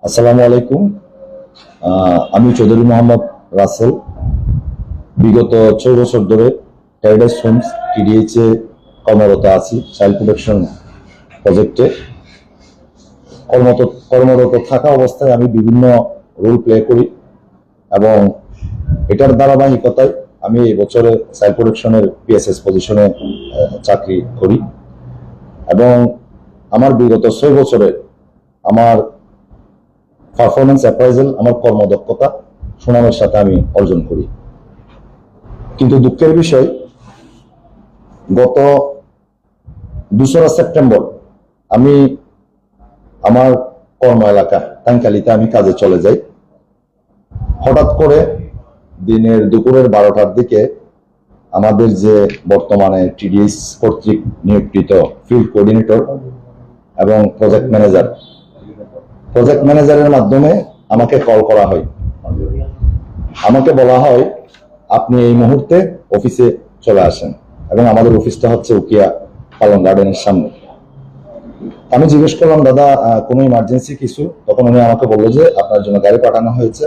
আসসালামু আলাইকুম। আমি চৌধুরী মোহাম্মদ রাসেল। বিগত 6 বছর ধরে প্যারাডাইস হোমস টিডিএইচ এ কর্মরত আছি। চাইল্ড প্রোটেকশন প্রজেক্টে কর্মরত থাকা অবস্থায় আমি বিভিন্ন রোল প্লে করি এবং এটার ধারাবাহিকতায় আমি এই বছরে চাইল্ড প্রোটেকশনের পিএসএস পজিশনে চাকরি করি এবং আমার বিগত 6 বছরে আমার পারফরমেন্স অ্যাপ্রাইজাল, আমার কর্মদক্ষতা সুনামের সাথে আমি অর্জন করি। কিন্তু দুঃখের বিষয়, গত 2রা সেপ্টেম্বর আমি আমার কর্ম এলাকা টাঙ্কালিতে আমি কাজে চলে যাই। হঠাৎ করে দুপুরের 12টার দিকে আমাদের যে বর্তমানে টিডিএস কর্তৃক নিয়োগকৃত ফিল্ড কোঅর্ডিনেটর এবং প্রজেক্ট ম্যানেজারের মাধ্যমে আমাকে কল করা হয়। আমাকে বলা হয়, আপনি এই মুহূর্তে অফিসে চলে আসেন এবং আমাদের অফিসটা হচ্ছে উকিয়া পালন গার্ডেনের সামনে। আমি জিজ্ঞেস করলাম, দাদা কোনো ইমার্জেন্সি কিছু? তখন উনি আমাকে বললো যে আপনার জন্য গাড়ি পাঠানো হয়েছে,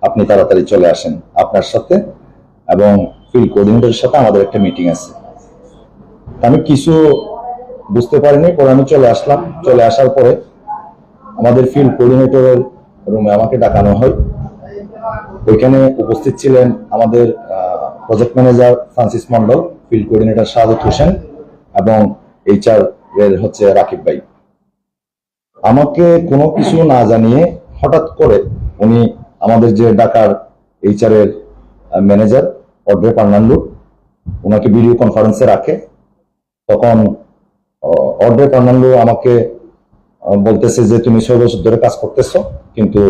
আপনি তাড়াতাড়ি চলে আসেন, আপনার সাথে এবং ফিল্ড কোঅর্ডিনেটরের সাথে আমাদের একটা মিটিং আছে। আমি কিছু বুঝতে পারিনি, পরে আমি চলে আসলাম। চলে আসার পরে আমাদের ফিল্ড কোঅর্ডিনেটরের রুমে আমাকে ডাকানো হয়। ওইখানে উপস্থিত ছিলেন আমাদের project manager Francis Mondal, field coordinator Shahadat Hossain এবং এইচআর এর হচ্ছে রাকিব ভাই। আমাকে কোনো কিছু না জানিয়ে হঠাৎ করে উনি আমাদের যে ঢাকার এইচআর এর ম্যানেজার অড্রে ফার্নান্ডো, ওনাকে ভিডিও কনফারেন্সে রাখে। তখন অড্রে ফার্নান্ডো আমাকে বলতেছে যে তুমি 6 বছর ধরে কাজ করতেছো, কিন্তু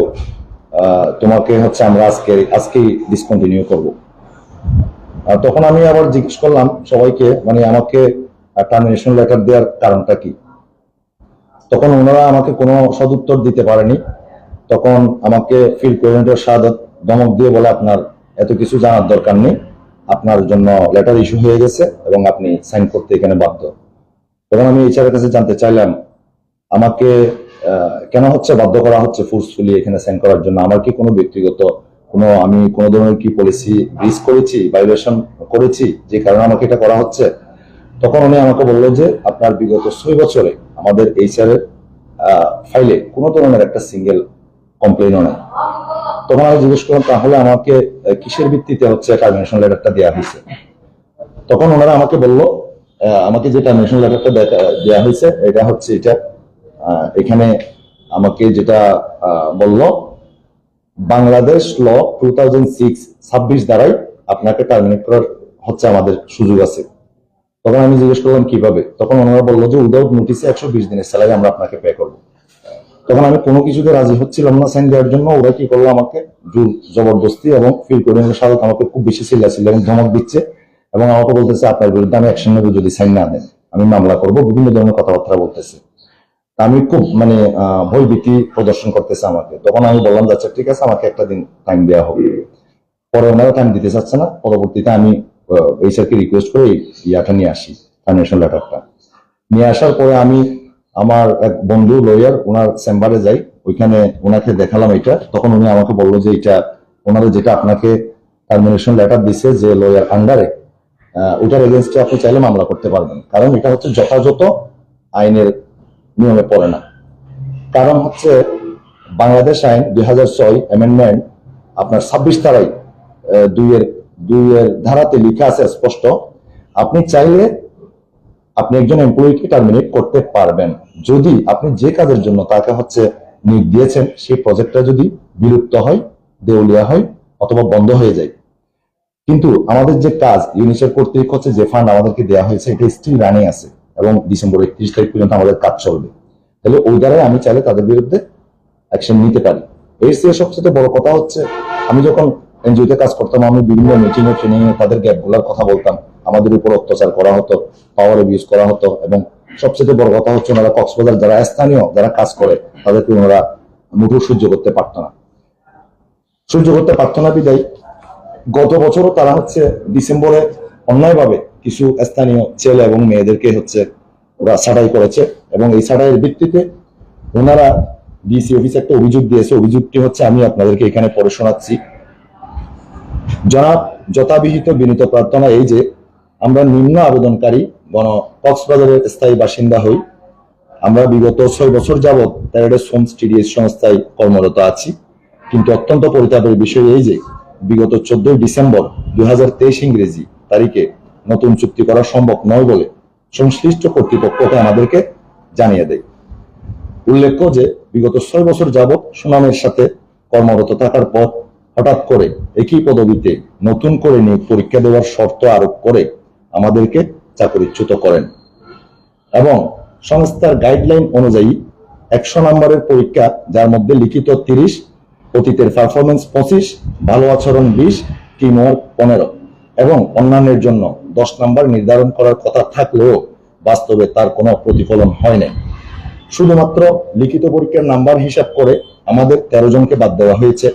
তোমাকে হচ্ছে আমরা আজকেই ডিসকন্টিনিউ করব। তখন আমি আবার জিজ্ঞেস করলাম সবাইকে, মানে আমাকে টার্মিনেশন লেটার দেওয়ার কারণটা কি? তখন ওনারা আমাকে কোনো সদুত্তর দিতে পারেনি। তখন আমাকে ফিল্ড কোঅর্ডিনেটর শাহাদত ধমক দিয়ে বলে, আপনার এত কিছু জানার দরকার নেই, আপনার জন্য লেটার ইস্যু হয়ে গেছে এবং আপনি সাইন করতে এখানে বাধ্য। তখন আমি এইচআর এর কাছে জানতে চাইলাম, আমাকে কেন হচ্ছে বাধ্য করা হচ্ছে ফোর্সফুলি এখানে সাইন করার জন্য? আমার কি কোনো ব্যক্তিগত আমি কোনো ধরনের কি পলিসি ব্রিচ করেছি, ভায়োলেশন করেছি যে কারণে আমাকে এটা করা হচ্ছে? তখন উনি আমাকে বললো যে আপনার বিগত 6 বছরে আমাদের এইচআর এর ফাইলে কোনো ধরনের একটা সিঙ্গেল কমপ্লেনও নেই। তখন আমি জিজ্ঞেস করলাম, তাহলে আমাকে কিসের ভিত্তিতে হচ্ছে টার্মিনেশন লেটারটা দেওয়া হয়েছে? তখন ওনারা আমাকে বললো, আমাকে যে টার্মিনেশন লেটারটা দেওয়া হয়েছে এটা হচ্ছে এটা, এখানে আমাকে যেটা বলল, বাংলাদেশ ল 2006-26 দ্বারাই আপনাকে টার্মিনেট করার হচ্ছে আমাদের সুযোগ আছে। তখন আমি জিজ্ঞেস করলাম কিভাবে? তখন ওনারা বললো যে উইদাউট নোটিসে 120 দিনের স্যালারি আমরা আপনাকে পে করবো। তখন আমি কোনো কিছুতে রাজি হচ্ছিলাম না সাইন দেওয়ার জন্য। ওরা কি করলো, আমাকে জোর জবরদস্তি এবং ফিল্ড কোঅর্ডিনেটর সাথে আমাকে খুব বেশি চিল্লাচিল্লি এবং ধমক দিচ্ছে এবং আমাকে বলতেছে, আপনার বিরুদ্ধে আমি অ্যাকশন নেবো, যদি সাইন না দেন আমি মামলা করবো, বিভিন্ন ধরনের কথাবার্তা বলতেছে। আমি খুব ভয় ভীতি প্রদর্শন করতেছে আমাকে। তখন আমি বললাম, আচ্ছা ঠিক আছে, আমাকে একটা দিন টাইম দেওয়া হবে। পরে ওনারা টাইম দিতে চাচ্ছে না। পরবর্তীতে আমি এইচআরকে রিকোয়েস্ট করে ইয়াটা নিয়ে আসি, টার্মিনেশন লেটারটা নিয়ে আসার পরে আমি আমার এক বন্ধু লয়ার, ওনার চেম্বারে যাই, ওইখানে ওনাকে দেখালাম এটা। তখন উনি আমাকে বললো যে এটা ওনাদের যেটা আপনাকে টার্মিনেশন লেটার দিছে যে লয়ার আন্ডারে, ওটার এগেনস্টে আপনি চাইলে মামলা করতে পারবেন, কারণ এটা হচ্ছে যথাযথ আইনের নিয়মে পড়ে না। কারণ হচ্ছে বাংলাদেশ আইন 2006 অ্যামেন্ডমেন্ট আপনার 26 ধারায় 2 এর ধারাতে লিখা আছে স্পষ্ট, আপনি চাইলে আপনি একজন এমপ্লয়িকে টার্মিনেট করতে পারবেন যদি আপনি যে কাজের জন্য তাকে হচ্ছে নিয়োগ দিয়েছেন সেই প্রজেক্টটা যদি বিলুপ্ত হয়, দেউলিয়া হয় অথবা বন্ধ হয়ে যায়। কিন্তু আমাদের যে কাজ ইউনিসেফ কর্তৃক হচ্ছে যে ফান্ড আমাদেরকে দেওয়া হয়েছে, এটা স্টিল রানিং আছে এবং ডিসেম্বর 31 তারিখ পর্যন্ত আমাদের কাজ চলবে। তাহলে ওই দ্বারাই আমি চাইলে তাদের বিরুদ্ধে অ্যাকশন নিতে পারি। এর চেয়ে সবচেয়ে বড় কথা হচ্ছে, আমি যখন এনজিওতে কাজ করতাম, আমি বিভিন্ন মিটিং এ ট্রেনিং এ তাদের গ্যাপগুলোর কথা বলতাম। আমাদের উপর অত্যাচার করা হতো, পাওয়ার অ্যাবিউজ করা হতো এবং সবচেয়ে বড় কথা হচ্ছে ওনারা কক্সবাজার যারা স্থানীয় যারা কাজ করে তাদেরকে ওনারা মুঠো সহ্য করতে পারতো না বিদায় গত বছরও তারা হচ্ছে ডিসেম্বরে অন্যায়ভাবে কিছু স্থানীয় ছেলে এবং মেয়েদেরকে হচ্ছে ওরা ছাঁটাই করেছে এবং এই ছাঁটাইয়ের ভিত্তিতে ওনারা ডিসি অফিস একটা অভিযোগ দিয়েছে। অভিযোগটি হচ্ছে, আমি আপনাদেরকে এখানে পড়ে শোনাচ্ছি। জনাব, যথাবিহিত বিনীত প্রার্থনা এই যে, আমরা নিম্ন আবেদনকারী কক্সবাজারের স্থায়ী বাসিন্দা হই। আমরা বিগত 6 বছর যাবৎ প্যারাডাইস হোমস টিডিএস সংস্থায় কর্মরত আছি। কিন্তু অত্যন্ত পরিতাপের বিষয় এই যে, বিগত 14 ডিসেম্বর 2023 ইংরেজি তারিখে নতুন চুক্তি করা সম্ভব নয় বলে সংশ্লিষ্ট কর্তৃপক্ষকে আমাদেরকে জানিয়ে দেয়। উল্লেখ্য যে, বিগত 6 বছর যাবৎ সুনামের সাথে কর্মরত থাকার পর হঠাৎ করে একই পদবিতে নতুন করে নিয়োগ পরীক্ষা দেওয়ার শর্ত আরোপ করে আমাদেরকে চাকরিচ্যুত করেন এবং সংস্থার গাইডলাইন অনুযায়ী 100 নম্বরের পরীক্ষা, যার মধ্যে লিখিত 30, অতীতের পারফরমেন্স 25, ভালো আচরণ 20, টিমওয়ার্ক 15 এবং অন্যান্যের জন্য 10 নম্বর নির্ধারণ করার কথা থাকলেও বাস্তবে তার কোনো প্রতিফলন হয় নাই। শুধুমাত্র লিখিত পরীক্ষার নাম্বার হিসাব করে আমাদের 13 জনকে বাদ দেওয়া হয়েছে।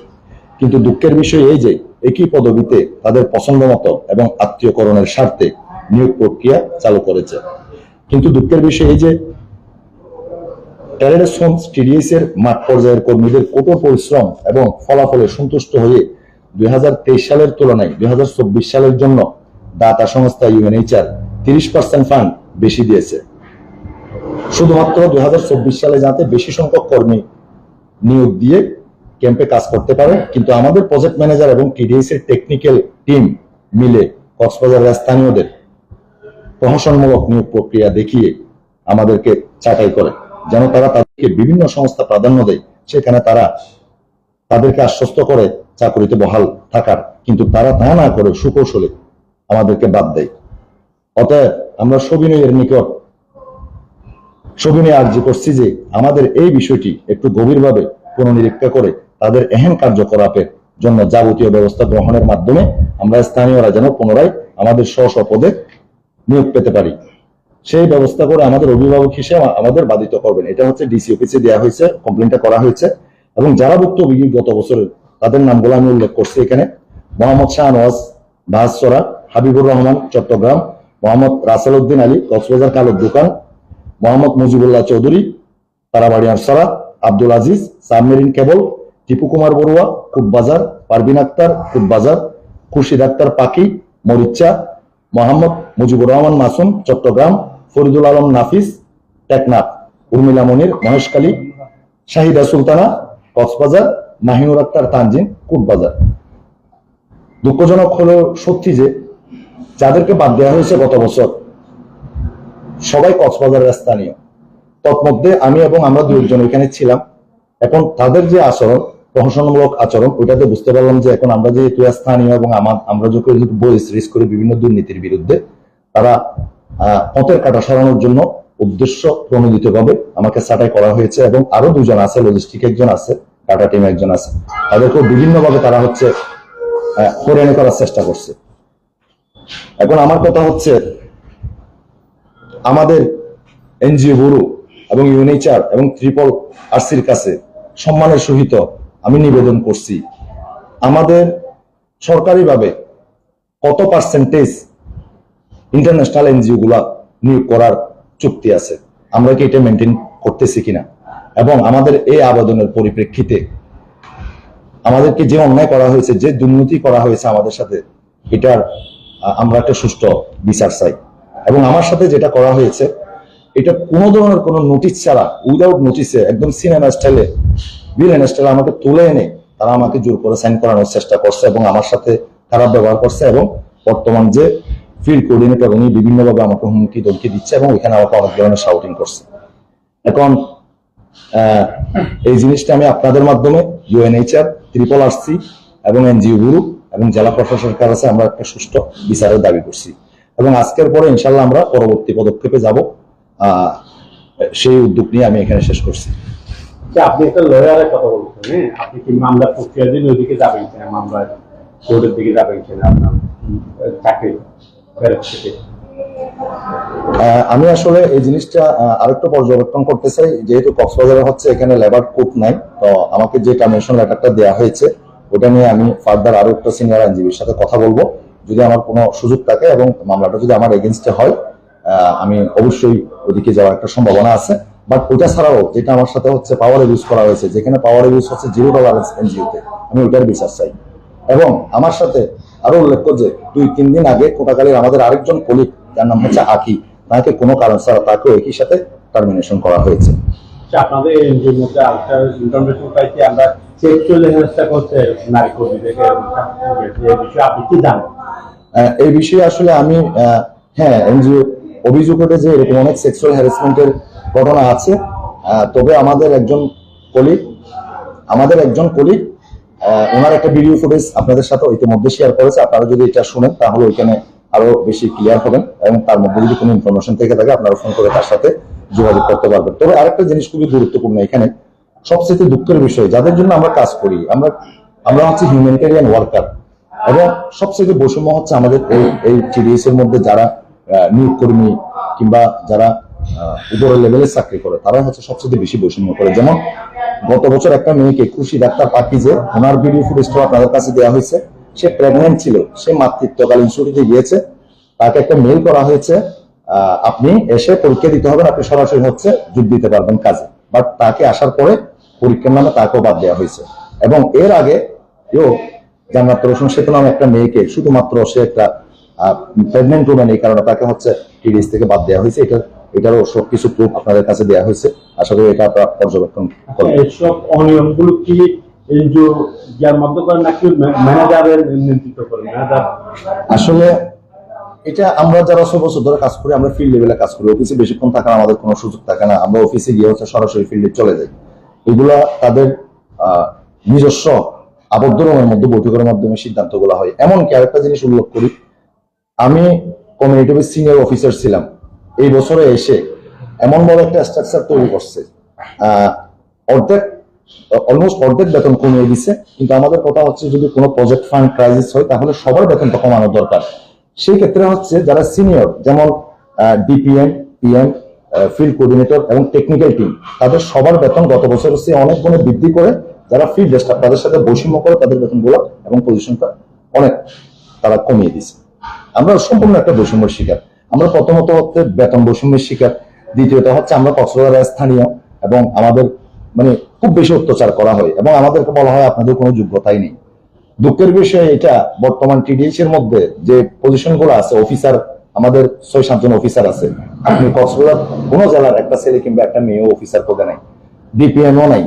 কিন্তু দুঃখের বিষয় এই যে, একই পদবিতে তাদের পছন্দ মতো এবং আত্মীয়করণের স্বার্থে নিয়োগ প্রক্রিয়া চালু করেছে। কিন্তু দুঃখের বিষয় এই যে, প্যারাডাইস হোমস টিডিএস এর মাঠ পর্যায়ের কর্মীদের কঠোর পরিশ্রম এবং ফলাফলে সন্তুষ্ট হয়ে 2023 সালের তুলনায় 2024 সালের জন্য দাতা সংস্থা ইউএনএইচআর 30% ফান্ড বেশি দিয়েছে, শুধুমাত্র 2024 সালে যাতে বেশি সংখ্যক কর্মী নিয়োগ দিয়ে ক্যাম্পে কাজ করতে পারে। কিন্তু আমাদের প্রজেক্ট ম্যানেজার এবং টিডিএস এর টেকনিক্যাল টিম মিলে কক্সবাজারের স্থানীয়দের প্রহসনমূলক নিয়োগ প্রক্রিয়া দেখিয়ে আমাদেরকে ছাঁটাই করে, যেন তারা তাদেরকে বিভিন্ন সংস্থা প্রাধান্য দেয়, সেখানে তারা তাদেরকে আশ্বস্ত করে চাকরিতে বহাল থাকার, কিন্তু তারা তা না করে সুকৌশলে আমাদেরকে বাদ দেয়। অতএব আমরা সবিনয়ের নিকট সবিনয় আর্জি করছি যে, আমাদের এই বিষয়টি একটু গভীরভাবে পুনর্নিরীক্ষা করে তাদের এহেন কার্যকলাপের জন্য যাবতীয় ব্যবস্থা গ্রহণের মাধ্যমে আমরা স্থানীয়রা যেন পুনরায় আমাদের স্ব পদে নিয়োগ পেতে পারি, সেই ব্যবস্থা করে আমাদের অভিভাবক হিসেবে আমাদের বাধিত করবেন। এটা হচ্ছে ডিসি অফিসে দেওয়া হয়েছে, কমপ্লেনটা করা হয়েছে। এবং যারা ভুক্তভোগী গত বছরের, তাদের নামগুলো আমি উল্লেখ করছি এখানে। মোহাম্মদ শাহনওয়াজ বাহাসরা, হাবিবুর রহমান চট্টগ্রাম, মোহাম্মদ রাসেল উদ্দিন আলী কক্সবাজার কালোর দোকান, মোহাম্মদ মুজিবুল্লাহ চৌধুরী তারাবাড়ি আরসারা, আব্দুল আজিজ সাবমেরিন কেবল, টিপু কুমার বড়ুয়া কুটবাজার, পারভিন আক্তার কুটবাজার, খুরশিদ আক্তার পাখি মরিচ্চা, মোহাম্মদ মুজিবুর রহমান মাসুম চট্টগ্রাম, ফরিদুল আলম নাফিস টেকনাফ, উর্মিলা মনির মহেশখালী, শাহিদা সুলতানা কক্সবাজার, মাহিনুর আক্তার তানজিন কুটবাজার। দুঃখজনক হলো সত্যি যে, যাদেরকে বাদ দেওয়া হয়েছে গত বছর সবাই কক্সবাজারের স্থানীয়। তৎমধ্যে আমি এবং আমরা 2 জন এখানে ছিলাম। এখন তাদের যে আচরণ, প্রহসনমূলক আচরণ, ওইটাতে বুঝতে পারলাম যে এখন আমরা যেহেতু স্থানীয় এবং আমরা যখন বয়স রিস্ক করি বিভিন্ন দুর্নীতির বিরুদ্ধে, তারা পথের কাটা সরানোর জন্য উদ্দেশ্য প্রণোদিত ভাবে আমাকে ছাঁটাই করা হয়েছে। এবং আরো 2 জন আছে, লজিস্টিক একজন আছে, কাটা টিম একজন আছে, তাদেরকেও বিভিন্ন ভাবে তারা হচ্ছে হয়রানি করার চেষ্টা করছে। এখন আমার কথা হচ্ছে, আমাদের এনজিও ব্যুরো এবং ইউএনএইচআর এবং ট্রিপল আরসির কাছে সম্মানের সহিত আমি নিবেদন করছি, আমাদের সরকারিভাবে কত পার্সেন্টেজ ইন্টারন্যাশনাল এনজিও গুলা নিয়োগ করার চুক্তি আছে, আমরা কি এটা মেনটেন করতেছি কিনা, এবং আমাদের এই আবেদনের পরিপ্রেক্ষিতে আমাদেরকে যে অন্যায় করা হয়েছে, যে দুর্নীতি করা হয়েছে আমাদের সাথে, এটার আমরা একটা সুষ্ঠু বিচার চাই। এবং আমার সাথে যেটা করা হয়েছে, এটা কোনো ধরনের কোনো নোটিশ ছাড়া, উইদাউট নোটিসে, একদম সিনেমা স্টাইলে, ভিলেন স্টাইলে আমাকে তুলে এনে তারা আমাকে জোর করে সাইন করানোর চেষ্টা করছে এবং আমার সাথে খারাপ ব্যবহার করছে। এবং বর্তমান যে ফিল্ড কোঅর্ডিনেটর, উনি বিভিন্নভাবে আমাকে হুমকি ধমকি দিচ্ছে এবং এখানে আমাকে অনেক ধরনের শাউটিং করছে। এখন এই জিনিসটা আমি আপনাদের মাধ্যমে ইউএনএইচআর, ট্রিপল আরসি এবং এনজিও ব্যুরো এবং জেলা প্রশাসনের কাছে আমরা একটা সুষ্ঠু বিচারের দাবি করছি। এবং আজকের পরে ইনশাল্লাহ আমরা পরবর্তী পদক্ষেপে যাব, সেই উদ্যোগ নিয়ে আমি এখানে শেষ করছি। আপনি একটা লয়ারের কথা বলছেন, হ্যাঁ, আপনি কি মামলা প্রক্রিয়ার দিন ওইদিকে যাবেন কিনা, মামলা কোর্টের দিকে যাবেন কিনা আপনার চাকরি থেকে? আমি আসলে এই জিনিসটা আরেকটু পর্যবেক্ষণ করতে চাই। যেহেতু কক্সবাজারে হচ্ছে এখানে লেবার কোর্ট নাই, তো আমাকে যে টার্মিনেশন লেটারটা দেওয়া হয়েছে ওটা নিয়ে আমি ফার্দার আরো একটা সিনিয়র আইনজীবীর সাথে কথা বলবো। যদি আমার কোনো সুযোগ থাকে এবং মামলাটা যদি আমার এগেনস্টে হয়, আমি অবশ্যই ওদিকে যাওয়ার একটা সম্ভাবনা আছে। বাট ওইটা ছাড়াও যেটা আমার সাথে হচ্ছে পাওয়ার ইউজ করা হয়েছে, যেখানে পাওয়ার ইউজ হচ্ছে $0 এনজিওতে, আমি ওইটার বিচার চাই। এবং আমার সাথে আরো উল্লেখ্য যে 2-3 দিন আগে কোটাকালীর আমাদের আরেকজন কলিগ, যার নাম হচ্ছে আকি, তাকে কোনো কারণ ছাড়া তাকেও একই সাথে টার্মিনেশন করা হয়েছে। আপনাদের এনজিওর মধ্যে আরেকটা ইনফরমেশন পাইছি আমরা সেক্সুয়াল হেরাসমেন্ট করছে নারী কর্মীদেরকে, এই বিষয়ে আপনি কি জানেন? এই বিষয়ে আসলে আমি হ্যাঁ, এনজিও অভিযোগ ওঠে যে এরকম অনেক সেক্সুয়াল হ্যারাসমেন্টের ঘটনা আছে। তবে আমাদের একজন কলিগ ওনার একটা ভিডিও ফুটেজ আপনাদের সাথে ইতিমধ্যে শেয়ার করেছে। আপনারা যদি এটা শুনেন তাহলে ওইখানে আরো বেশি ক্লিয়ার হবেন, এবং তার মধ্যে যদি কোনো ইনফরমেশন থেকে থাকে আপনারা ফোন করে তার সাথে যোগাযোগ করতে পারবেন। তবে আরেকটা জিনিস খুবই গুরুত্বপূর্ণ এখানে, সবচেয়ে দুঃখের বিষয়, যাদের জন্য আমরা কাজ করি, আমরা হচ্ছে হিউম্যানিটেরিয়ান ওয়ার্কার, এবং সবচেয়ে বৈষম্য হচ্ছে আমাদের এই টিডিএস এর মধ্যে যারা নিয়োগ কর্মী কিংবা যারা উপরের লেভেলে চাকরি করে, তারা হচ্ছে সবচেয়ে বেশি বৈষম্য করে। যেমন গত বছর একটা মেয়েকে, খুশি ডাক্তার পাকিজে, ওনার ভিডিও ফুটেজটা আপনাদের কাছে দেওয়া হয়েছে। সে প্রেগনেন্ট ছিল, সে মাতৃত্বকালীন ছুটিতে গিয়েছে, তাকে একটা মেইল করা হয়েছে, আপনি এসে পরীক্ষা দিতে হবে, আপনি সরাসরি হচ্ছে যোগ দিতে পারবেন কাজে। বাট তাকে আসার পরে পরীক্ষার নামে তাকেও বাদ দেওয়া হয়েছে। এবং এর আগে জান্নাত রোশন সেতু নামে একটা মেয়েকে, শুধুমাত্র সে একটা প্রেগনেন্ট ওম্যান, এই কারণে তাকে হচ্ছে টিডিএস থেকে বাদ দেওয়া হয়েছে। এটারও সবকিছু প্রুফ আপনাদের কাছে দেওয়া হয়েছে। আশা করি এটা আপনারা পর্যবেক্ষণ করবেন। এইসব অনিয়মগুলো কি এনজিও যার মধ্যে করে নাকি ম্যানেজারের নেতৃত্ব করে? ম্যানেজার আসলে এটা আমরা যারা 6 বছর ধরে কাজ করি, আমরা ফিল্ড লেভেলে কাজ করি, অফিসে বেশিক্ষণ থাকার আমাদের কোনো সুযোগ থাকে না। আমরা অফিসে গিয়ে হচ্ছে সরাসরি ফিল্ডে চলে যাই। এগুলা তাদের নিজস্ব আবদ্ধ রুমের মধ্যে বৈঠকের মাধ্যমে সিদ্ধান্তগুলো হয়। এমনকি আরেকটা জিনিস উল্লেখ করি, আমি কমিউনিটি সিনিয়র অফিসার ছিলাম, এই বছরে এসে এমন বড় একটা স্ট্রাকচার তৈরি করছে, অলমোস্ট অর্ধেক বেতন কমিয়ে দিছে। কিন্তু আমাদের কথা হচ্ছে যদি কোনো প্রজেক্ট ফান্ড ক্রাইসিস হয় তাহলে সবার বেতনটা কমানো দরকার। সেই ক্ষেত্রে হচ্ছে যারা সিনিয়র, যেমন ডিপিএম, পিএম, ফিল্ড কোঅর্ডিনেটর এবং টেকনিক্যাল টিম, তাদের সবার বেতন গত বছর হচ্ছে অনেক গুণে বৃদ্ধি করে। যারা ফিল্ড স্টাফ তাদের সাথে বৈষম্য করে তাদের বেতনগুলো এবং পজিশনটা অনেক তারা কমিয়ে দিছে। আমরা সম্পূর্ণ একটা বৈষম্যের শিকার। আমরা প্রথমত হচ্ছে বেতন বৈষম্যের শিকার, দ্বিতীয়ত হচ্ছে আমরা কক্সবাজারের স্থানীয়, এবং আমাদের মানে খুব বেশি অত্যাচার করা হয়, এবং আমাদেরকে বলা হয় আপনাদের কোনো যোগ্যতাই নেই। দুঃখের বিষয় এটা, বর্তমান টিডিএস এর মধ্যে যে পজিশন গুলো আছে, অফিসার আমাদের 6-7 জন অফিসার আছে। আপনি কক্সবাজার কোন জেলার একটা ছেলে কিংবা একটা মেয়ে অফিসার পদে নাই, ডিপিএমও নাই,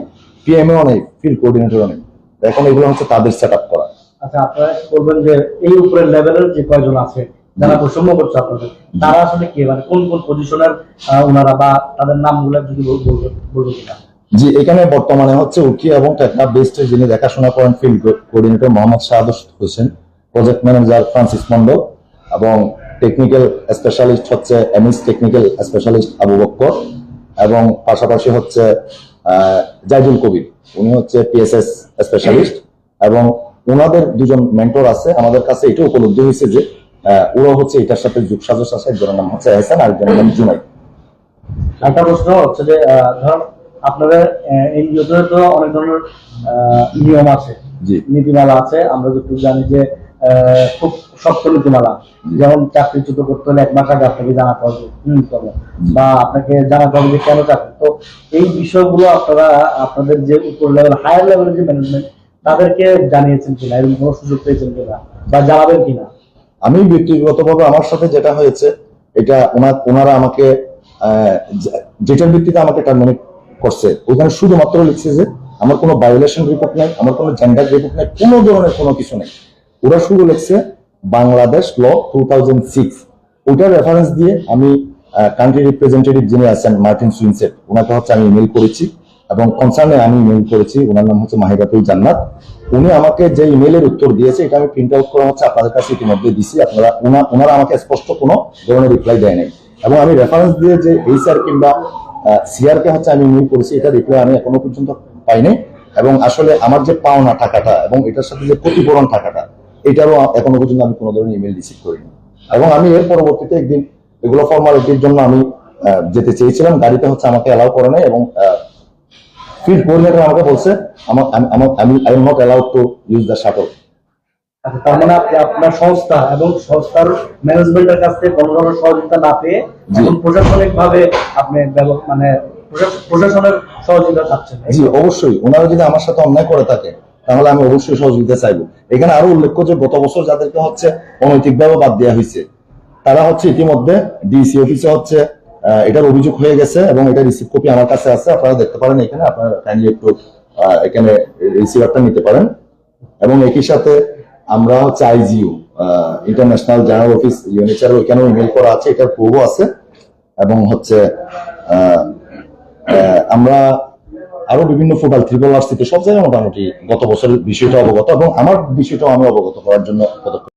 পিএমও নাই, ফিল্ড কোঅর্ডিনেটরও নেই। এখন এগুলো হচ্ছে তাদের সেট আপ করা। আচ্ছা, আপনারা বলবেন যে এই উপরের লেভেলের যে কয়জন আছে যারা বৈষম্য করছে আপনাদের, তারা আসলে কে, মানে কোন কোন পজিশনের ওনারা, বা তাদের নামগুলো যদি বলবো কিনা? জি, এখানে বর্তমানে হচ্ছে উকিয়া এবং টেকনাফ বেস্টের যিনি দেখাশোনা করেন ফিল্ড কোঅর্ডিনেটর মোহাম্মদ শাহাদ হোসেন, প্রজেক্ট ম্যানেজার ফ্রান্সিস মন্ডল, এবং টেকনিক্যাল স্পেশালিস্ট হচ্ছে MS technical specialist Abu Bakkar, এবং পাশাপাশি হচ্ছে জাইদুল কবির, উনি হচ্ছে পিএসএস স্পেশালিস্ট। এবং ওনাদের দুজন মেন্টর আছে। আমাদের কাছে এটা উপলব্ধ হয়েছে যে ওরা হচ্ছে এটার সাথে যোগসাজশ আছে। একজনের নাম হচ্ছে এহসান, আরেকজনের নাম জুনাই। একটা প্রশ্ন হচ্ছে যে ধরুন আপনাদের এনজিওতে তো অনেক ধরনের নিয়ম আছে, নীতিমালা আছে। আমরা যতটুকু জানি যে খুব শক্ত নীতিমালা, যেমন চাকরিচ্যুত করতে হলে 1 মাস আগে আপনাকে জানাতে হবে, বা আপনাকে জানাতে হবে যে কেন চাকরি। তো এই বিষয়গুলো আপনারা আপনাদের যে উপর লেভেল, হায়ার লেভেলের যে ম্যানেজমেন্ট, তাদেরকে জানিয়েছেন কিনা, এরকম কোনো সুযোগ পেয়েছেন কিনা, বা জানাবেন কিনা? আমি ব্যক্তিগতভাবে আমার সাথে যেটা হয়েছে, এটা ওনারা আমাকে যেটার ভিত্তিতে আমাকে টার্মিনেট করছে, ওইখানে শুধুমাত্র লিখছে যে আমার কোনো ভায়োলেশন রিপোর্ট নেই, আমার কোনো জেন্ডার রিপোর্ট নেই, কোনো ধরনের কোনো কিছু নেই। ওরা শুধু লিখছে বাংলাদেশ ল 2006, ওইটার রেফারেন্স দিয়ে আমি কান্ট্রি রিপ্রেজেন্টেটিভ যিনি আছেন মার্টিন সুইনসেট, ওনাকে হচ্ছে আমি ইমেল করেছি, এবং কনসার্নে আমি ইমেল করেছি। ওনার নাম হচ্ছে মাহিরাতুল জান্নাত। উনি আমাকে যে ইমেলের উত্তর দিয়েছে এটা আমি প্রিন্ট আউট করে হচ্ছে আপনাদের কাছে ইতিমধ্যে দিছি। ওনারা আমাকে স্পষ্ট কোনো ধরনের রিপ্লাই দেয় নাই, এবং আমি রেফারেন্স দিয়ে যে এইচআর কিংবা সিআর কে হচ্ছে আমি ইমেল করেছি, এটা রিপ্লাই আমি এখনো পর্যন্ত পাইনি। এবং আসলে আমার যে পাওনা টাকাটা এবং এটার সাথে যে ক্ষতিপূরণ টাকাটা, এটারও এখনো পর্যন্ত আমি কোনো ধরনের ইমেল রিসিভ করিনি। এবং আমি এর পরবর্তীতে একদিন এগুলো ফর্মালিটির জন্য আমি যেতে চেয়েছিলাম, গাড়িতে হচ্ছে আমাকে অ্যালাউ করে নাই, এবং ফিল্ড কোঅর্ডিনেটর আমাকে বলছে I am not allowed to use the shuttle. তার মানে আপনি আপনার সংস্থা এবং সংস্থার ম্যানেজমেন্টের কাছ থেকে কোনো ধরনের সহযোগিতা না পেয়ে এখন প্রশাসনিক ভাবে আপনি মানে প্রশাসনের সহযোগিতা চাচ্ছেন। জি অবশ্যই, ওনারা যদি আমার সাথে অন্যায় করে থাকে তাহলে আমি অবশ্যই সহযোগিতা চাইবো। এখানে আরো উল্লেখ্য যে গত বছর যাদেরকে হচ্ছে অনৈতিকভাবে বাদ দেওয়া হয়েছে তারা হচ্ছে ইতিমধ্যে ডিসি অফিসে হচ্ছে এটার অভিযোগ হয়ে গেছে এবং এটা রিসিভ কপি আমার কাছে আছে, আপনারা দেখতে পারেন এখানে, আপনারা কাইন্ডলি একটু এখানে রিসিভারটা নিতে পারেন। এবং একই সাথে আমরা হচ্ছে আইজিইউ ইন্টারন্যাশনাল জার্নাল অফিস ইউনিচার ওইখানেও ইমেল করা আছে, এটার প্রুফও আছে। এবং হচ্ছে আমরা আরো বিভিন্ন পোর্টাল RRRC তে সব জায়গায় মোটামুটি গত বছরের বিষয়টা অবগত এবং আমার বিষয়টাও আমি অবগত করার জন্য পদক্ষেপ